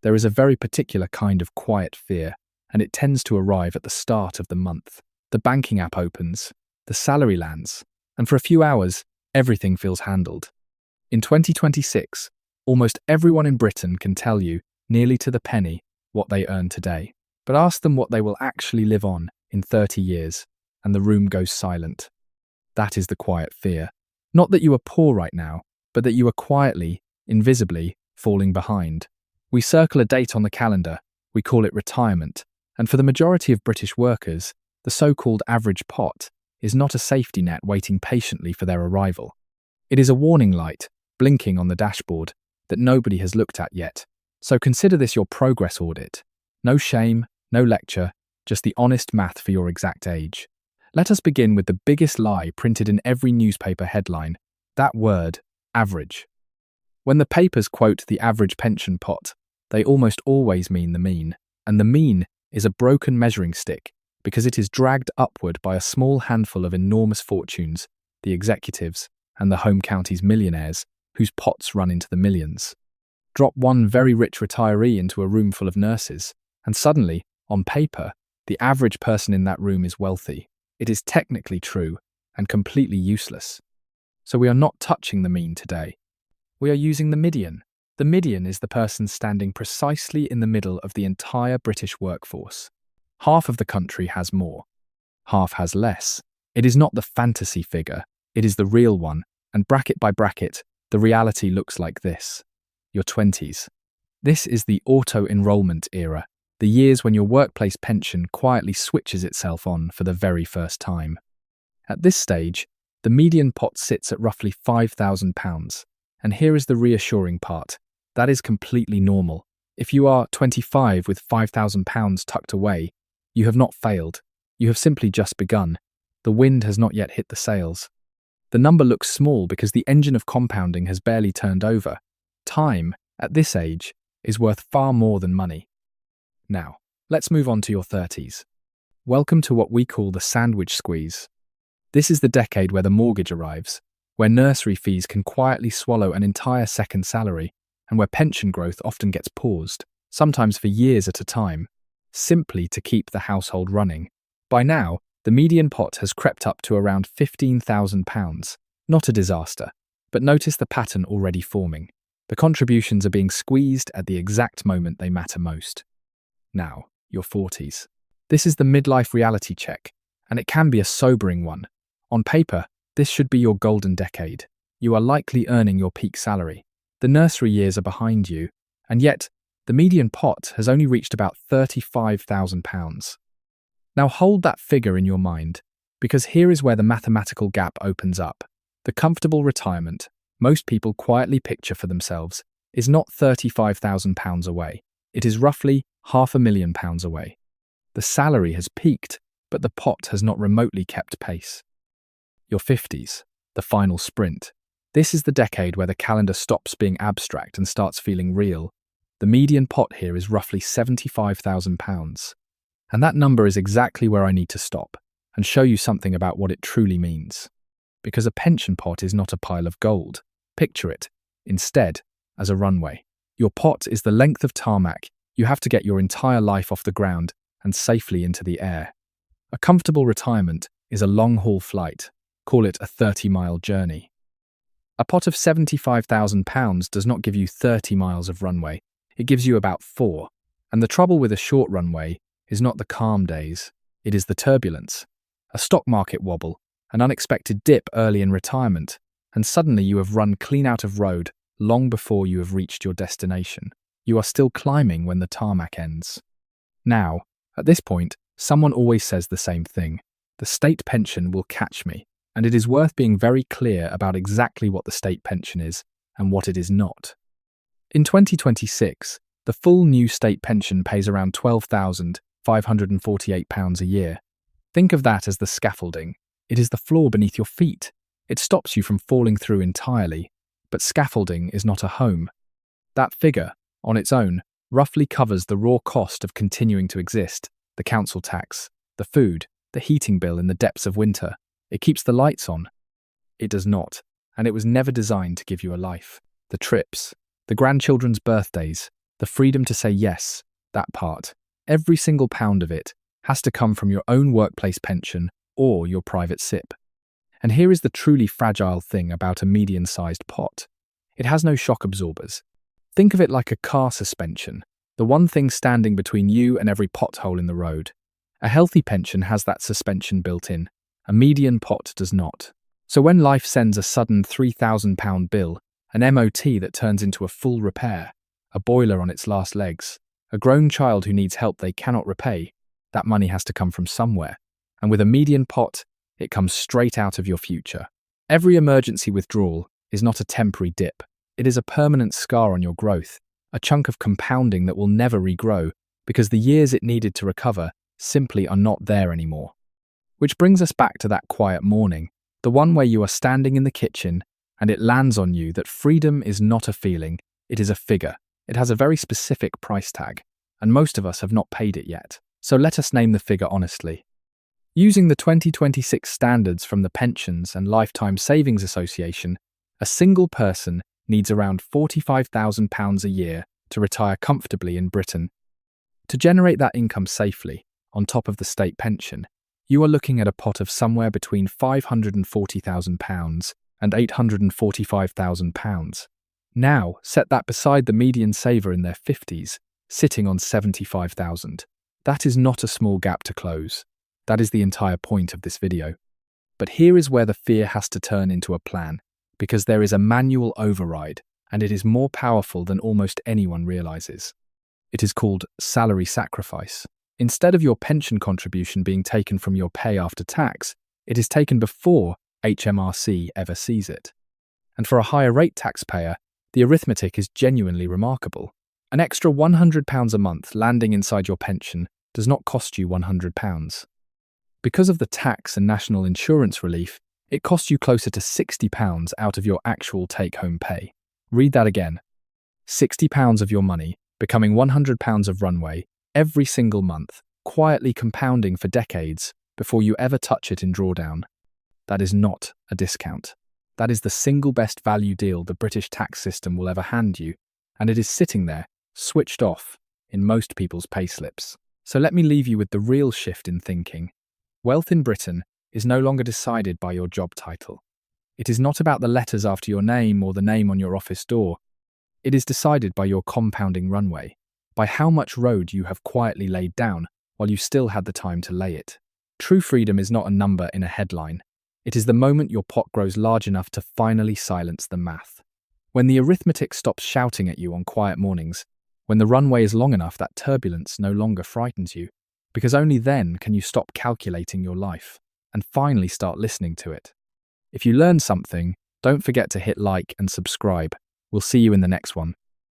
There is a very particular kind of quiet fear, and it tends to arrive at the start of the month. The banking app opens, the salary lands, and for a few hours, everything feels handled. In 2026, almost everyone in Britain can tell you, nearly to the penny, what they earn today. But ask them what they will actually live on in 30 years, and the room goes silent. That is the quiet fear. Not that you are poor right now, but that you are quietly, invisibly, falling behind. We circle a date on the calendar, we call it retirement, and for the majority of British workers, the so-called average pot is not a safety net waiting patiently for their arrival. It is a warning light, blinking on the dashboard, that nobody has looked at yet. So consider this your progress audit. No shame, no lecture, just the honest math for your exact age. Let us begin with the biggest lie printed in every newspaper headline, that word, average. When the papers quote the average pension pot, they almost always mean the mean, and the mean is a broken measuring stick because it is dragged upward by a small handful of enormous fortunes, the executives and the home county's millionaires, whose pots run into the millions. Drop one very rich retiree into a room full of nurses, and suddenly, on paper, the average person in that room is wealthy. It is technically true and completely useless. So we are not touching the mean today. We are using the median. The median is the person standing precisely in the middle of the entire British workforce. Half of the country has more. Half has less. It is not the fantasy figure. It is the real one, and bracket by bracket, the reality looks like this. Your 20s. This is the auto-enrollment era, the years when your workplace pension quietly switches itself on for the very first time. At this stage, the median pot sits at roughly £5,000, and here is the reassuring part. That is completely normal. If you are 25 with £5,000 tucked away, you have not failed. You have simply just begun. The wind has not yet hit the sails. The number looks small because the engine of compounding has barely turned over. Time, at this age, is worth far more than money. Now, let's move on to your 30s. Welcome to what we call the sandwich squeeze. This is the decade where the mortgage arrives, where nursery fees can quietly swallow an entire second salary, and where pension growth often gets paused, sometimes for years at a time, simply to keep the household running. By now, the median pot has crept up to around £15,000. Not a disaster, but notice the pattern already forming. The contributions are being squeezed at the exact moment they matter most. Now, your 40s. This is the midlife reality check, and it can be a sobering one. On paper, this should be your golden decade. You are likely earning your peak salary. The nursery years are behind you, and yet, the median pot has only reached about £35,000. Now hold that figure in your mind, because here is where the mathematical gap opens up. The comfortable retirement most people quietly picture for themselves is not £35,000 away. It is roughly £500,000 away. The salary has peaked, but the pot has not remotely kept pace. Your 50s, the final sprint. This is the decade where the calendar stops being abstract and starts feeling real. The median pot here is roughly £75,000. And that number is exactly where I need to stop and show you something about what it truly means. Because a pension pot is not a pile of gold. Picture it, instead, as a runway. Your pot is the length of tarmac you have to get your entire life off the ground and safely into the air. A comfortable retirement is a long-haul flight. Call it a 30-mile journey. A pot of £75,000 does not give you 30 miles of runway. It gives you about 4. And the trouble with a short runway is not the calm days, it is the turbulence. A stock market wobble, an unexpected dip early in retirement, and suddenly you have run clean out of road long before you have reached your destination. You are still climbing when the tarmac ends. Now, at this point, someone always says the same thing. The state pension will catch me, and it is worth being very clear about exactly what the state pension is and what it is not. In 2026, the full new state pension pays around £12,548 a year. Think of that as the scaffolding. It is the floor beneath your feet. It stops you from falling through entirely, but scaffolding is not a home. That figure, on its own, roughly covers the raw cost of continuing to exist, the council tax, the food, the heating bill in the depths of winter. It keeps the lights on. It does not, and it was never designed to give you a life. The trips, the grandchildren's birthdays, The freedom to say yes, that part. Every single pound of it has to come from your own workplace pension or your private SIP. And here is the truly fragile thing about a median-sized pot. It has no shock absorbers. Think of it like a car suspension, the one thing standing between you and every pothole in the road. A healthy pension has that suspension built in. A median pot does not. So when life sends a sudden £3,000 bill, an MOT that turns into a full repair, a boiler on its last legs, a grown child who needs help they cannot repay, that money has to come from somewhere. And with a median pot, it comes straight out of your future. Every emergency withdrawal is not a temporary dip. It is a permanent scar on your growth, a chunk of compounding that will never regrow because the years it needed to recover simply are not there anymore. Which brings us back to that quiet morning, the one where you are standing in the kitchen and it lands on you that freedom is not a feeling, it is a figure. It has a very specific price tag, and most of us have not paid it yet. So let us name the figure honestly. Using the 2026 standards from the Pensions and Lifetime Savings Association, a single person needs around £45,000 a year to retire comfortably in Britain. To generate that income safely, on top of the state pension, you are looking at a pot of somewhere between £540,000 and £845,000. Now, set that beside the median saver in their 50s, sitting on £75,000. That is not a small gap to close. That is the entire point of this video. But here is where the fear has to turn into a plan, because there is a manual override, and it is more powerful than almost anyone realizes. It is called salary sacrifice. Instead of your pension contribution being taken from your pay after tax, it is taken before HMRC ever sees it. And for a higher rate taxpayer, the arithmetic is genuinely remarkable. An extra £100 a month landing inside your pension does not cost you £100. Because of the tax and national insurance relief, it costs you closer to £60 out of your actual take-home pay. Read that again. £60 of your money becoming £100 of Runway every single month, quietly compounding for decades before you ever touch it in drawdown. That is not a discount. That is the single best value deal the British tax system will ever hand you, and it is sitting there, switched off, in most people's payslips. So let me leave you with the real shift in thinking. Wealth in Britain is no longer decided by your job title. It is not about the letters after your name or the name on your office door. It is decided by your compounding runway, by how much road you have quietly laid down while you still had the time to lay it. True freedom is not a number in a headline. It is the moment your pot grows large enough to finally silence the math. When the arithmetic stops shouting at you on quiet mornings, when the runway is long enough that turbulence no longer frightens you, because only then can you stop calculating your life and finally start listening to it. If you learned something, don't forget to hit like and subscribe. We'll see you in the next one.